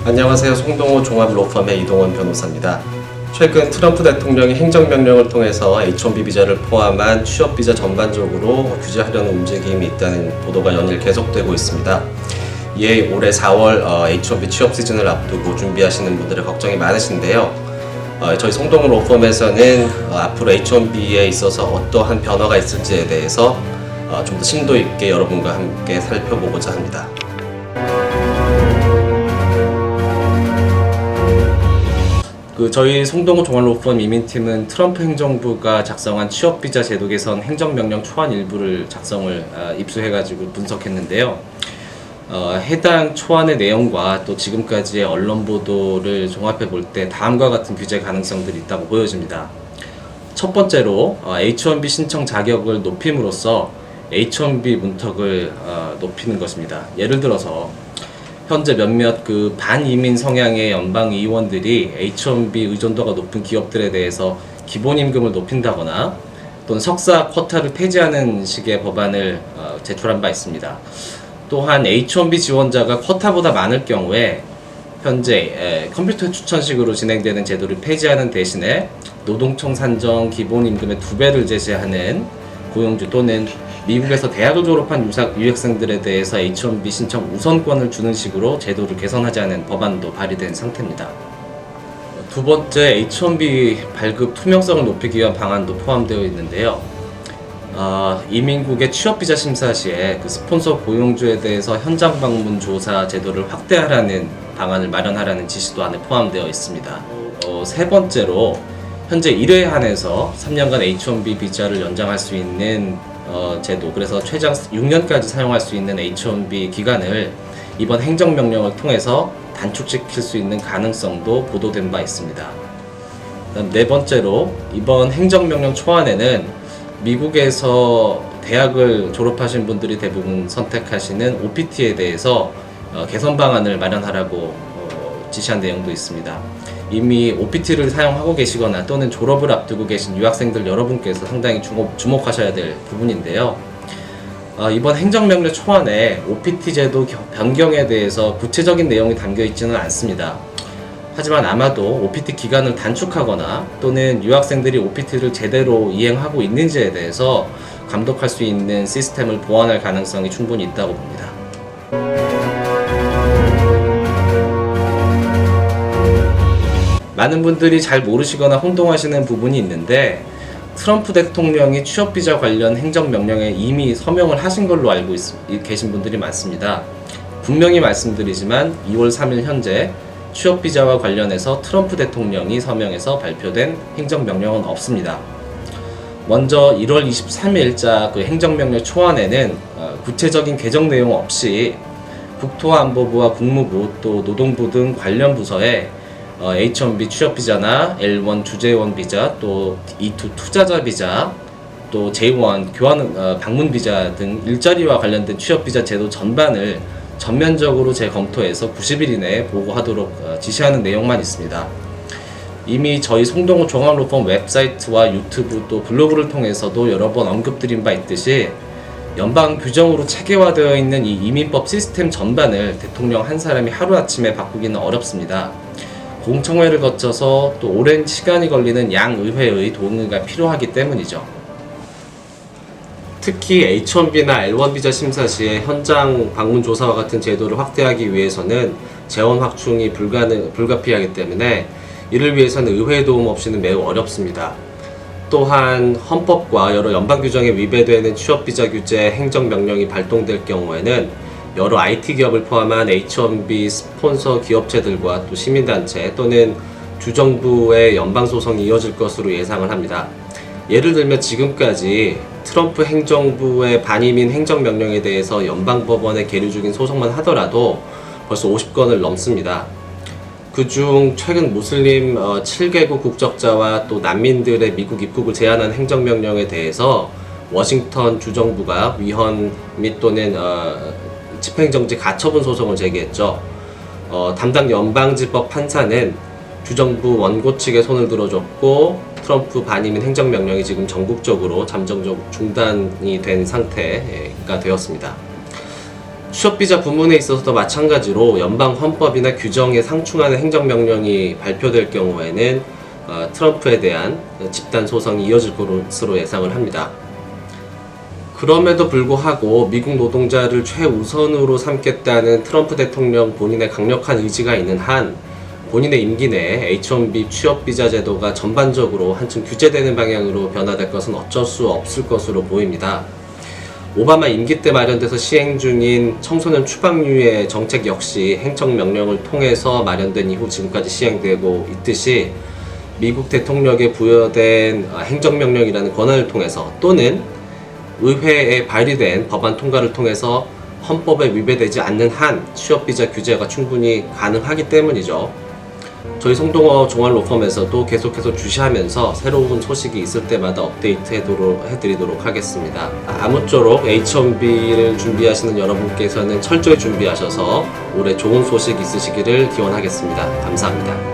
안녕하세요. 송동호 종합로펌의 이동원 변호사입니다. 최근 트럼프 대통령이 행정명령을 통해서 H-1B 비자를 포함한 취업비자 전반적으로 규제하려는 움직임이 있다는 보도가 연일 계속되고 있습니다. 이에 올해 4월 H-1B 취업 시즌을 앞두고 준비하시는 분들의 걱정이 많으신데요. 저희 송동호 로펌에서는 앞으로 H-1B에 있어서 어떠한 변화가 있을지에 대해서 좀 더 심도 있게 여러분과 함께 살펴보고자 합니다. 저희 송동호 종합로펌 이민팀은 트럼프 행정부가 작성한 취업비자 제도 개선 행정명령 초안 일부를 입수해가지고 분석했는데요. 해당 초안의 내용과 또 지금까지의 언론 보도를 종합해 볼 때 다음과 같은 규제 가능성들이 있다고 보여집니다. 첫 번째로 H-1B 신청 자격을 높임으로써 H-1B 문턱을 높이는 것입니다. 예를 들어서 현재 몇몇 반이민 성향의 연방 의원들이 H-1B 의존도가 높은 기업들에 대해서 기본임금을 높인다거나 또는 석사 쿼타를 폐지하는 식의 법안을 제출한 바 있습니다. 또한 H-1B 지원자가 쿼타보다 많을 경우에 현재 컴퓨터 추천식으로 진행되는 제도를 폐지하는 대신에 노동청 산정 기본임금의 2배를 제시하는 고용주 또는 미국에서 대학을 졸업한 유학생들에 대해서 H-1B 신청 우선권을 주는 식으로 제도를 개선하자는 법안도 발의된 상태입니다. 두 번째, H-1B 발급 투명성을 높이기 위한 방안도 포함되어 있는데요. 이민국의 취업비자 심사 시에 스폰서 고용주에 대해서 현장 방문 조사 제도를 확대하라는 방안을 마련하라는 지시도 안에 포함되어 있습니다. 세 번째로, 현재 1회 한해서 3년간 H-1B 비자를 연장할 수 있는 제도, 그래서 최장 6년까지 사용할 수 있는 H-1B 기간을 이번 행정명령을 통해서 단축시킬 수 있는 가능성도 보도된 바 있습니다. 그다음 네 번째로, 이번 행정명령 초안에는 미국에서 대학을 졸업하신 분들이 대부분 선택하시는 OPT에 대해서 개선 방안을 마련하라고 지시한 내용도 있습니다. 이미 OPT를 사용하고 계시거나 또는 졸업을 앞두고 계신 유학생들 여러분께서 상당히 주목하셔야 될 부분인데요. 이번 행정명령 초안에 OPT 제도 변경에 대해서 구체적인 내용이 담겨 있지는 않습니다. 하지만 아마도 OPT 기간을 단축하거나 또는 유학생들이 OPT를 제대로 이행하고 있는지에 대해서 감독할 수 있는 시스템을 보완할 가능성이 충분히 있다고 봅니다. 많은 분들이 잘 모르시거나 혼동하시는 부분이 있는데, 트럼프 대통령이 취업비자 관련 행정명령에 이미 서명을 하신 걸로 알고 계신 분들이 많습니다. 분명히 말씀드리지만 2월 3일 현재 취업비자와 관련해서 트럼프 대통령이 서명해서 발표된 행정명령은 없습니다. 먼저 1월 23일자 행정명령 초안에는 구체적인 개정 내용 없이 국토안보부와 국무부 또 노동부 등 관련 부서에 H-1B 취업비자나 L1 주재원 비자, 또 E2 투자자 비자, 또 J1 교환 방문 비자 등 일자리와 관련된 취업비자 제도 전반을 전면적으로 재검토해서 90일 이내에 보고하도록 지시하는 내용만 있습니다. 이미 저희 송동호 종합로펌 웹사이트와 유튜브 또 블로그를 통해서도 여러 번 언급드린 바 있듯이 연방 규정으로 체계화되어 있는 이 이민법 시스템 전반을 대통령 한 사람이 하루아침에 바꾸기는 어렵습니다. 공청회를 거쳐서 또 오랜 시간이 걸리는 양의회의 동의가 필요하기 때문이죠. 특히 H-1B나 L1 비자 심사 시에 현장 방문 조사와 같은 제도를 확대하기 위해서는 재원 확충이 불가피하기 때문에 이를 위해서는 의회의 도움 없이는 매우 어렵습니다. 또한 헌법과 여러 연방 규정에 위배되는 취업비자 규제 행정명령이 발동될 경우에는 여러 IT 기업을 포함한 H-1B 스폰서 기업체들과 또 시민단체 또는 주정부의 연방소송이 이어질 것으로 예상을 합니다. 예를 들면 지금까지 트럼프 행정부의 반이민 행정명령에 대해서 연방법원에 계류 중인 소송만 하더라도 벌써 50건을 넘습니다. 그중 최근 무슬림 7개국 국적자와 또 난민들의 미국 입국을 제한한 행정명령에 대해서 워싱턴 주정부가 위헌 및 또는 집행정지 가처분 소송을 제기했죠. 담당 연방지법 판사는 주정부 원고 측에 손을 들어줬고 트럼프 반이민 행정명령이 지금 전국적으로 잠정적 중단이 된 상태가 되었습니다. 취업비자 부문에 있어서도 마찬가지로 연방 헌법이나 규정에 상충하는 행정명령이 발표될 경우에는 트럼프에 대한 집단 소송이 이어질 것으로 예상을 합니다. 그럼에도 불구하고 미국 노동자를 최우선으로 삼겠다는 트럼프 대통령 본인의 강력한 의지가 있는 한 본인의 임기 내에 H-1B 취업비자 제도가 전반적으로 한층 규제되는 방향으로 변화될 것은 어쩔 수 없을 것으로 보입니다. 오바마 임기 때 마련돼서 시행 중인 청소년 추방류의 정책 역시 행정명령을 통해서 마련된 이후 지금까지 시행되고 있듯이 미국 대통령에 부여된 행정명령이라는 권한을 통해서 또는 의회에 발의된 법안 통과를 통해서 헌법에 위배되지 않는 한 취업비자 규제가 충분히 가능하기 때문이죠. 저희 송동어 종알로펌에서도 계속해서 주시하면서 새로운 소식이 있을 때마다 업데이트 해드리도록 하겠습니다. 아무쪼록 H-1B를 준비하시는 여러분께서는 철저히 준비하셔서 올해 좋은 소식 있으시기를 기원하겠습니다. 감사합니다.